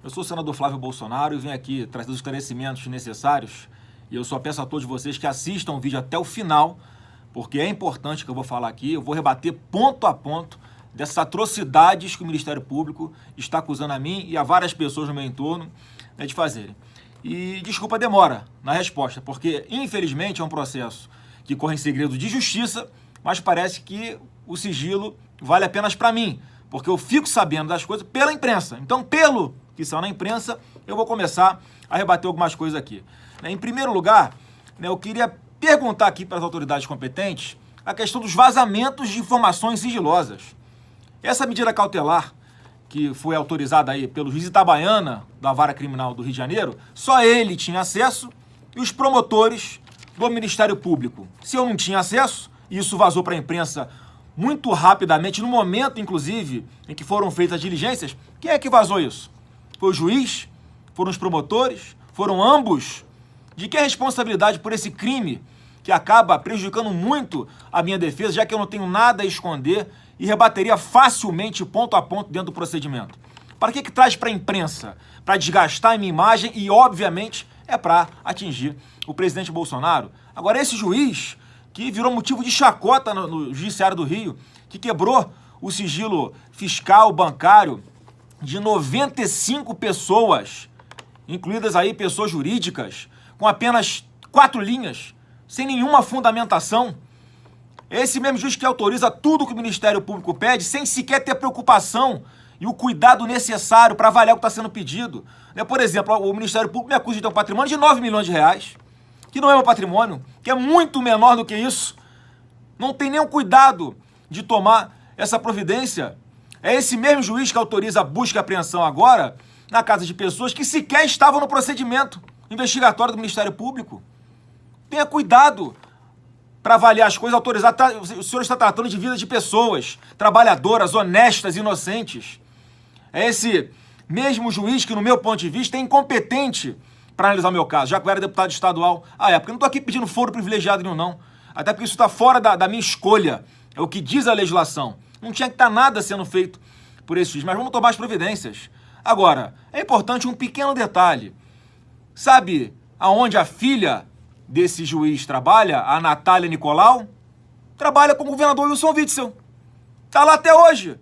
Eu sou o senador Flávio Bolsonaro e venho aqui trazer os esclarecimentos necessários. E eu só peço a todos vocês que assistam o vídeo até o final, porque é importante o que eu vou falar aqui. Eu vou rebater ponto a ponto dessas atrocidades que o Ministério Público está acusando a mim e a várias pessoas no meu entorno, né, de fazerem. E desculpa a demora na resposta, porque infelizmente é um processo que corre em segredo de justiça, mas parece que o sigilo vale apenas para mim, porque eu fico sabendo das coisas pela imprensa. Então, pelo que são na imprensa, eu vou começar a rebater algumas coisas aqui. Em primeiro lugar, eu queria perguntar aqui para as autoridades competentes a questão dos vazamentos de informações sigilosas. Essa medida cautelar, que foi autorizada aí pelo juiz Itabaiana, da Vara Criminal do Rio de Janeiro, só ele tinha acesso e os promotores do Ministério Público. Se eu não tinha acesso, e isso vazou para a imprensa muito rapidamente, no momento, inclusive, em que foram feitas as diligências, quem é que vazou isso? Foi o juiz? Foram os promotores? Foram ambos? De que é a responsabilidade por esse crime que acaba prejudicando muito a minha defesa, já que eu não tenho nada a esconder e rebateria facilmente, ponto a ponto, dentro do procedimento? Para que traz para a imprensa? Para desgastar a minha imagem e, obviamente, é para atingir o presidente Bolsonaro. Agora, esse juiz que virou motivo de chacota no Judiciário do Rio, que quebrou o sigilo fiscal bancário de 95 pessoas, incluídas aí pessoas jurídicas, com apenas 4 linhas, sem nenhuma fundamentação. Esse mesmo juiz que autoriza tudo que o Ministério Público pede, sem sequer ter preocupação e o cuidado necessário para avaliar o que está sendo pedido. Por exemplo, o Ministério Público me acusa de ter um patrimônio de 9 milhões de reais, que não é meu patrimônio, que é muito menor do que isso. Não tem nenhum cuidado de tomar essa providência. É esse mesmo juiz que autoriza a busca e apreensão agora na casa de pessoas que sequer estavam no procedimento investigatório do Ministério Público. Tenha cuidado para avaliar as coisas, autorizar. O senhor está tratando de vidas de pessoas trabalhadoras, honestas, inocentes. É esse mesmo juiz que, no meu ponto de vista, é incompetente para analisar o meu caso, já que eu era deputado estadual à época. Eu não estou aqui pedindo foro privilegiado nenhum, não. Até porque isso está fora da minha escolha. É o que diz a legislação. Não tinha que estar nada sendo feito por esse juiz, mas vamos tomar as providências. Agora, é importante um pequeno detalhe. Sabe aonde a filha desse juiz trabalha, a Natália Nicolau? Trabalha com o governador Wilson Witzel. Está lá até hoje.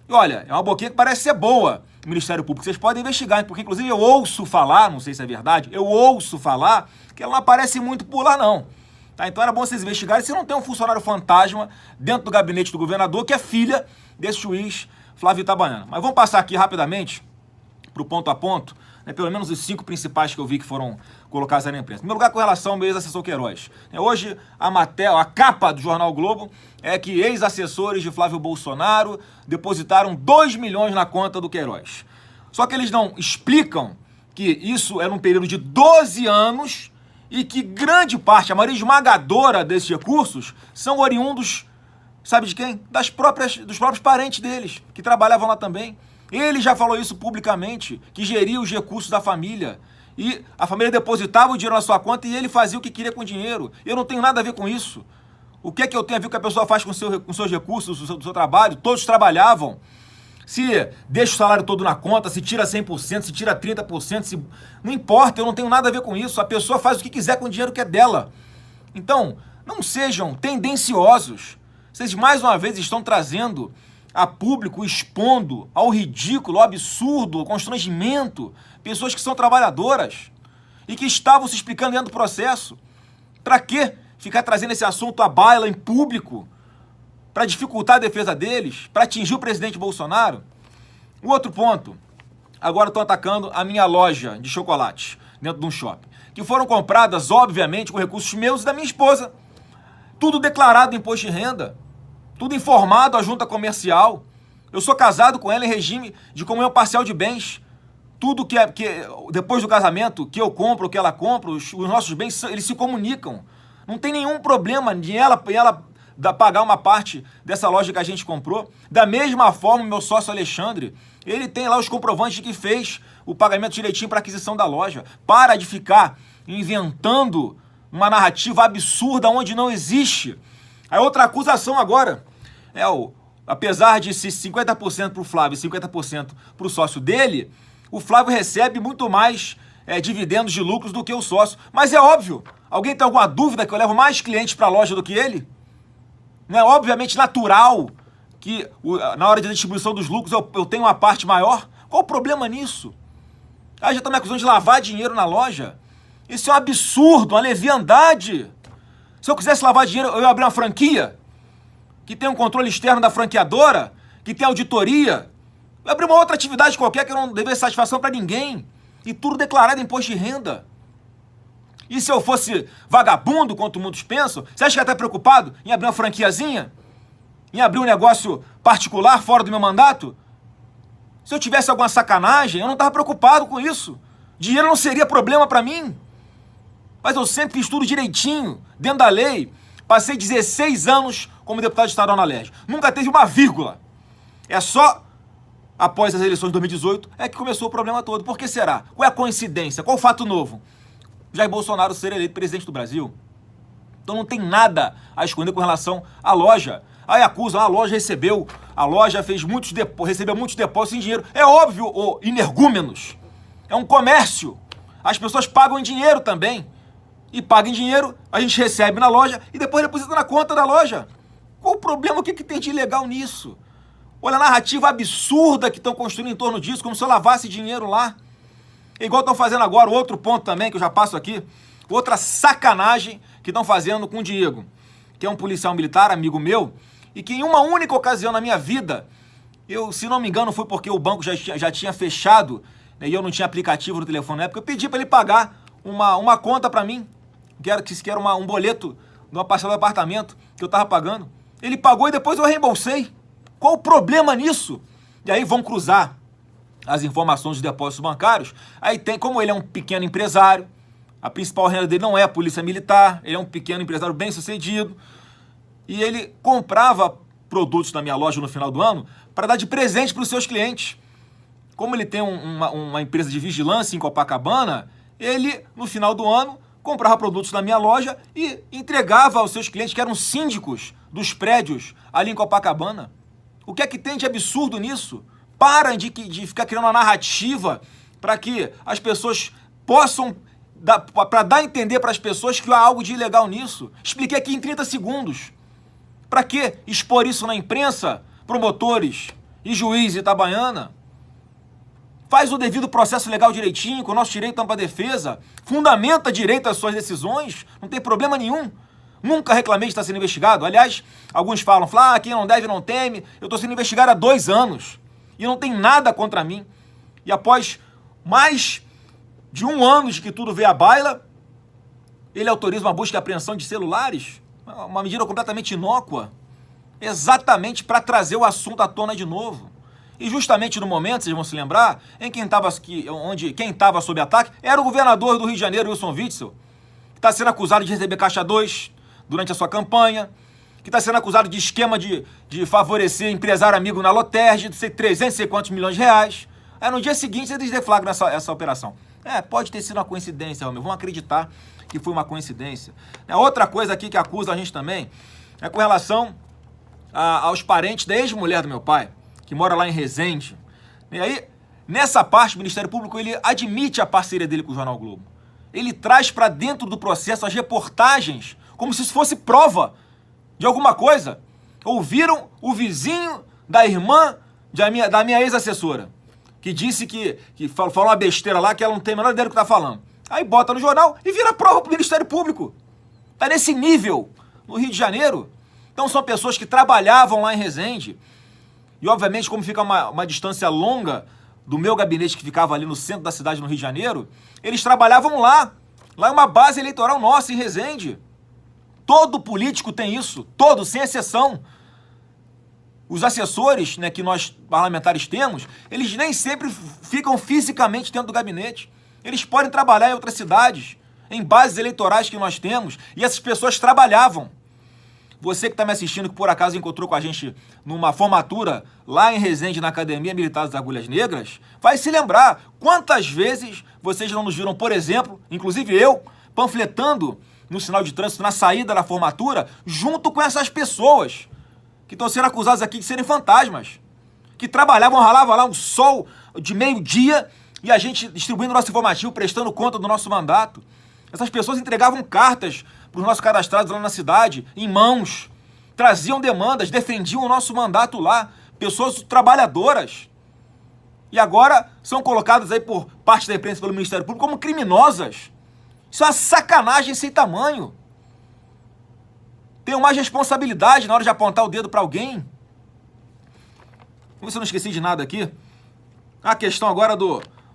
E olha, é uma boquinha que parece ser boa, o Ministério Público. Vocês podem investigar, porque inclusive eu ouço falar, não sei se é verdade, eu ouço falar que ela não aparece muito por lá, não. Tá? Então era bom vocês investigarem se não tem um funcionário fantasma dentro do gabinete do governador, que é filha desse juiz Flávio Itabaiana. Mas vamos passar aqui rapidamente para o ponto a ponto, pelo menos os 5 principais que eu vi que foram colocados aí na imprensa. Em primeiro lugar, com relação ao meu ex-assessor Queiroz. Hoje, a capa do Jornal o Globo é que ex-assessores de Flávio Bolsonaro depositaram 2 milhões na conta do Queiroz. Só que eles não explicam que isso era um período de 12 anos e que grande parte, a maioria esmagadora desses recursos, são oriundos, sabe de quem? Dos próprios parentes deles, que trabalhavam lá também. Ele já falou isso publicamente, que geria os recursos da família. E a família depositava o dinheiro na sua conta e ele fazia o que queria com o dinheiro. Eu não tenho nada a ver com isso. O que é que eu tenho a ver com o que a pessoa faz com seus recursos, do seu trabalho? Todos trabalhavam. Se deixa o salário todo na conta, se tira 100%, se tira 30%, não importa, eu não tenho nada a ver com isso. A pessoa faz o que quiser com o dinheiro que é dela. Então, não sejam tendenciosos. Vocês, mais uma vez, estão trazendo a público, expondo ao ridículo, ao absurdo, ao constrangimento, pessoas que são trabalhadoras e que estavam se explicando dentro do processo. Para quê ficar trazendo esse assunto à baila em público? Para dificultar a defesa deles? Para atingir o presidente Bolsonaro? O outro ponto, agora estão atacando a minha loja de chocolates dentro de um shopping, que foram compradas, obviamente, com recursos meus e da minha esposa. Tudo declarado em imposto de renda. Tudo informado à junta comercial. Eu sou casado com ela em regime de comunhão parcial de bens. Tudo que depois do casamento, que eu compro, que ela compra, os nossos bens, eles se comunicam. Não tem nenhum problema de ela pagar uma parte dessa loja que a gente comprou. Da mesma forma, meu sócio Alexandre, ele tem lá os comprovantes de que fez o pagamento direitinho para aquisição da loja. Para de ficar inventando uma narrativa absurda onde não existe. A outra acusação agora apesar de ser 50% para o Flávio e 50% para o sócio dele, o Flávio recebe muito mais dividendos de lucros do que o sócio. Mas é óbvio, alguém tem alguma dúvida que eu levo mais clientes para a loja do que ele? Não é obviamente natural que na hora de distribuição dos lucros eu tenho uma parte maior? Qual o problema nisso? Já estão me acusando de lavar dinheiro na loja? Isso é um absurdo, uma leviandade. Se eu quisesse lavar dinheiro, eu ia abrir uma franquia que tem um controle externo da franqueadora, que tem auditoria. Eu ia abrir uma outra atividade qualquer que não devesse satisfação para ninguém. E tudo declarado em imposto de renda. E se eu fosse vagabundo, quanto muitos pensam, você acha que eu ia estar preocupado em abrir uma franquiazinha? Em abrir um negócio particular fora do meu mandato? Se eu tivesse alguma sacanagem, eu não estava preocupado com isso. Dinheiro não seria problema para mim. Mas eu sempre fiz tudo direitinho, dentro da lei. Passei 16 anos como deputado estadual na LERJ. Nunca teve uma vírgula. É só após as eleições de 2018 é que começou o problema todo. Por que será? Qual é a coincidência? Qual o fato novo? Jair Bolsonaro ser eleito presidente do Brasil. Então não tem nada a esconder com relação à loja. Aí acusam, a loja recebeu, a loja fez recebeu muitos depósitos em dinheiro. É óbvio, ô energúmenos. É um comércio. As pessoas pagam em dinheiro também. E paga em dinheiro, a gente recebe na loja e depois deposita na conta da loja. Qual o problema? O que tem de ilegal nisso? Olha a narrativa absurda que estão construindo em torno disso, como se eu lavasse dinheiro lá. É igual estão fazendo agora, outro ponto também, que eu já passo aqui, outra sacanagem que estão fazendo com o Diego, que é um policial militar, amigo meu, e que em uma única ocasião na minha vida, se não me engano, foi porque o banco já tinha fechado, né, e eu não tinha aplicativo no telefone na época, eu pedi para ele pagar uma conta para mim, que era um boleto de uma parcela do apartamento que eu estava pagando. Ele pagou e depois eu reembolsei. Qual o problema nisso? E aí vão cruzar as informações dos depósitos bancários. Aí tem, como ele é um pequeno empresário, a principal renda dele não é a polícia militar, ele é um pequeno empresário bem sucedido, e ele comprava produtos na minha loja no final do ano para dar de presente para os seus clientes. Como ele tem uma empresa de vigilância em Copacabana, ele, no final do ano, comprava produtos na minha loja e entregava aos seus clientes, que eram síndicos dos prédios ali em Copacabana. O que é que tem de absurdo nisso? Para de ficar criando uma narrativa para que as pessoas possam, para dar a entender para as pessoas que há algo de ilegal nisso. Expliquei aqui em 30 segundos. Para que expor isso na imprensa, promotores e juiz Itabaiana? Faz o devido processo legal direitinho, com o nosso direito à defesa, fundamenta direito às suas decisões, não tem problema nenhum. Nunca reclamei de estar sendo investigado. Aliás, alguns falam, quem não deve não teme. Eu estou sendo investigado há 2 anos e não tem nada contra mim. E após mais de 1 ano de que tudo veio à baila, ele autoriza uma busca e apreensão de celulares, uma medida completamente inócua, exatamente para trazer o assunto à tona de novo. E justamente no momento, vocês vão se lembrar, em quem estava sob ataque era o governador do Rio de Janeiro, Wilson Witzel, que está sendo acusado de receber caixa 2 durante a sua campanha, que está sendo acusado de esquema de favorecer empresário amigo na Lotterge, de ser 300 e quantos milhões de reais. Aí no dia seguinte eles deflagram essa operação. Pode ter sido uma coincidência, Romeu. Vamos acreditar que foi uma coincidência. Outra coisa aqui que acusa a gente também é com relação aos parentes da ex-mulher do meu pai, que mora lá em Resende. E aí, nessa parte, o Ministério Público ele admite a parceria dele com o Jornal Globo. Ele traz para dentro do processo as reportagens, como se isso fosse prova de alguma coisa. Ouviram o vizinho da irmã da minha ex-assessora, que disse que falou uma besteira lá, que ela não tem a menor ideia do que está falando. Aí bota no jornal e vira prova para o Ministério Público. Está nesse nível no Rio de Janeiro. Então são pessoas que trabalhavam lá em Resende. E, obviamente, como fica uma distância longa do meu gabinete, que ficava ali no centro da cidade, no Rio de Janeiro, eles trabalhavam lá. Lá é uma base eleitoral nossa, em Resende. Todo político tem isso. Todo, sem exceção. Os assessores, né, que nós parlamentares temos, eles nem sempre ficam fisicamente dentro do gabinete. Eles podem trabalhar em outras cidades, em bases eleitorais que nós temos. E essas pessoas trabalhavam. Você que está me assistindo, que por acaso encontrou com a gente numa formatura lá em Resende, na Academia Militar das Agulhas Negras, vai se lembrar quantas vezes vocês não nos viram, por exemplo, inclusive eu, panfletando no sinal de trânsito na saída da formatura, junto com essas pessoas que estão sendo acusadas aqui de serem fantasmas, que trabalhavam, ralavam lá um sol de meio-dia e a gente distribuindo nosso informativo, prestando conta do nosso mandato. Essas pessoas entregavam cartas para os nossos cadastrados lá na cidade, em mãos, traziam demandas, defendiam o nosso mandato lá, pessoas trabalhadoras. E agora são colocadas aí por parte da imprensa pelo Ministério Público como criminosas. Isso é uma sacanagem sem tamanho. Tenham mais responsabilidade na hora de apontar o dedo para alguém. Vamos ver se eu não esqueci de nada aqui. A questão agora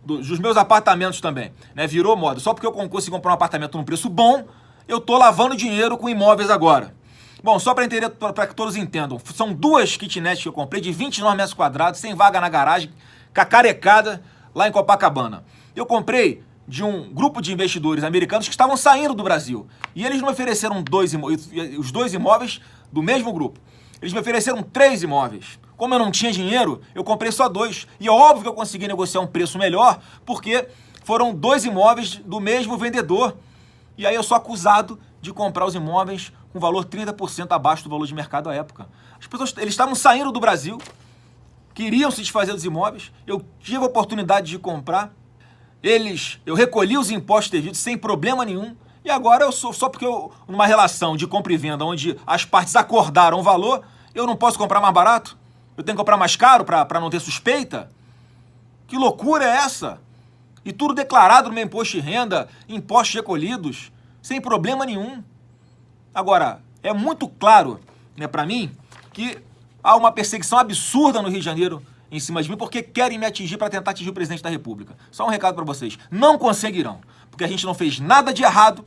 dos meus apartamentos também, né? Virou moda. Só porque eu consigo comprar um apartamento num preço bom, eu tô lavando dinheiro com imóveis agora. Bom, só para entender, para que todos entendam, são 2 kitnets que eu comprei de 29 metros quadrados, sem vaga na garagem, cacarecada, lá em Copacabana. Eu comprei de um grupo de investidores americanos que estavam saindo do Brasil. E eles me ofereceram os 2 imóveis do mesmo grupo. Eles me ofereceram 3 imóveis. Como eu não tinha dinheiro, eu comprei só 2. E é óbvio que eu consegui negociar um preço melhor, porque foram 2 imóveis do mesmo vendedor. E aí eu sou acusado de comprar os imóveis com valor 30% abaixo do valor de mercado à época. As pessoas, eles estavam saindo do Brasil, queriam se desfazer dos imóveis, eu tive a oportunidade de comprar, eu recolhi os impostos devidos sem problema nenhum, e agora eu sou, só porque numa relação de compra e venda, onde as partes acordaram o valor, eu não posso comprar mais barato? Eu tenho que comprar mais caro para não ter suspeita? Que loucura é essa? E tudo declarado no meu imposto de renda, impostos recolhidos, sem problema nenhum. Agora, é muito claro, né, para mim, que há uma perseguição absurda no Rio de Janeiro em cima de mim, porque querem me atingir para tentar atingir o presidente da República. Só um recado para vocês, não conseguirão, porque a gente não fez nada de errado,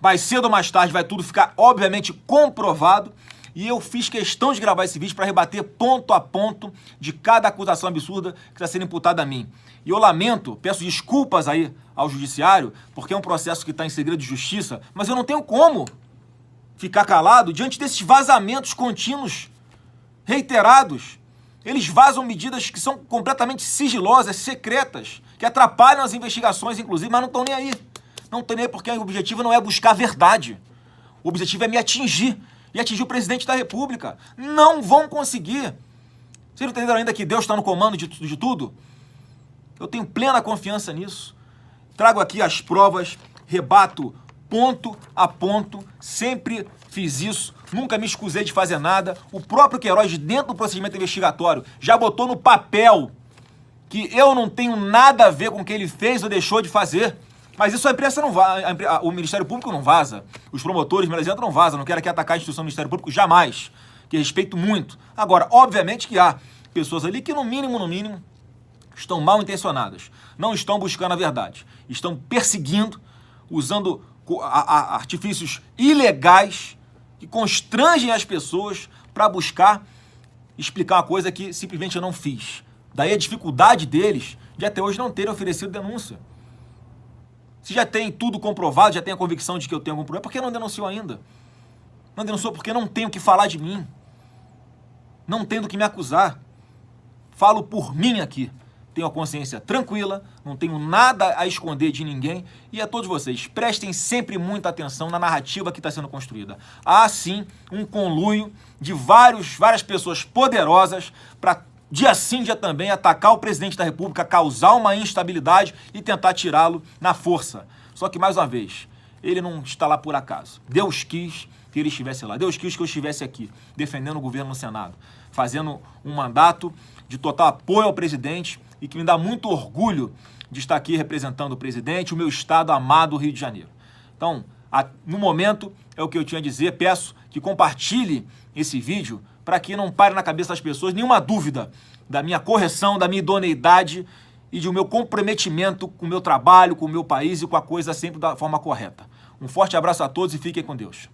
mais cedo ou mais tarde vai tudo ficar, obviamente, comprovado, e eu fiz questão de gravar esse vídeo para rebater ponto a ponto de cada acusação absurda que está sendo imputada a mim. E eu lamento, peço desculpas aí ao judiciário, porque é um processo que está em segredo de justiça, mas eu não tenho como ficar calado diante desses vazamentos contínuos, reiterados. Eles vazam medidas que são completamente sigilosas, secretas, que atrapalham as investigações, inclusive, mas não estão nem aí. Não estão nem aí porque o objetivo não é buscar a verdade. O objetivo é me atingir. E atingir o presidente da República. Não vão conseguir. Vocês não entenderam ainda que Deus está no comando de tudo? Eu tenho plena confiança nisso. Trago aqui as provas, rebato ponto a ponto, sempre fiz isso, nunca me escusei de fazer nada. O próprio Queiroz, dentro do procedimento investigatório, já botou no papel que eu não tenho nada a ver com o que ele fez ou deixou de fazer. Mas isso a imprensa não vaza, o Ministério Público não vaza, os promotores, melhor não vazam, não quero aqui atacar a instituição do Ministério Público jamais, que respeito muito. Agora, obviamente que há pessoas ali que no mínimo, estão mal intencionadas, não estão buscando a verdade, estão perseguindo, usando artifícios ilegais que constrangem as pessoas para buscar explicar uma coisa que simplesmente eu não fiz. Daí a dificuldade deles de até hoje não terem oferecido denúncia. Se já tem tudo comprovado, já tem a convicção de que eu tenho algum problema, por que não denunciou ainda? Não denunciou porque não tem o que falar de mim. Não tem do que me acusar. Falo por mim aqui. Tenho a consciência tranquila, não tenho nada a esconder de ninguém. E a todos vocês, prestem sempre muita atenção na narrativa que está sendo construída. Há, sim, um conluio de várias pessoas poderosas para dia sim, dia também, atacar o presidente da República, causar uma instabilidade e tentar tirá-lo na força. Só que, mais uma vez, ele não está lá por acaso. Deus quis que ele estivesse lá. Deus quis que eu estivesse aqui, defendendo o governo no Senado, fazendo um mandato de total apoio ao presidente e que me dá muito orgulho de estar aqui representando o presidente, o meu estado amado, Rio de Janeiro. Então, no momento, é o que eu tinha a dizer. Peço que compartilhe esse vídeo para que não pare na cabeça das pessoas nenhuma dúvida da minha correção, da minha idoneidade e do meu comprometimento com o meu trabalho, com o meu país e com a coisa sempre da forma correta. Um forte abraço a todos e fiquem com Deus.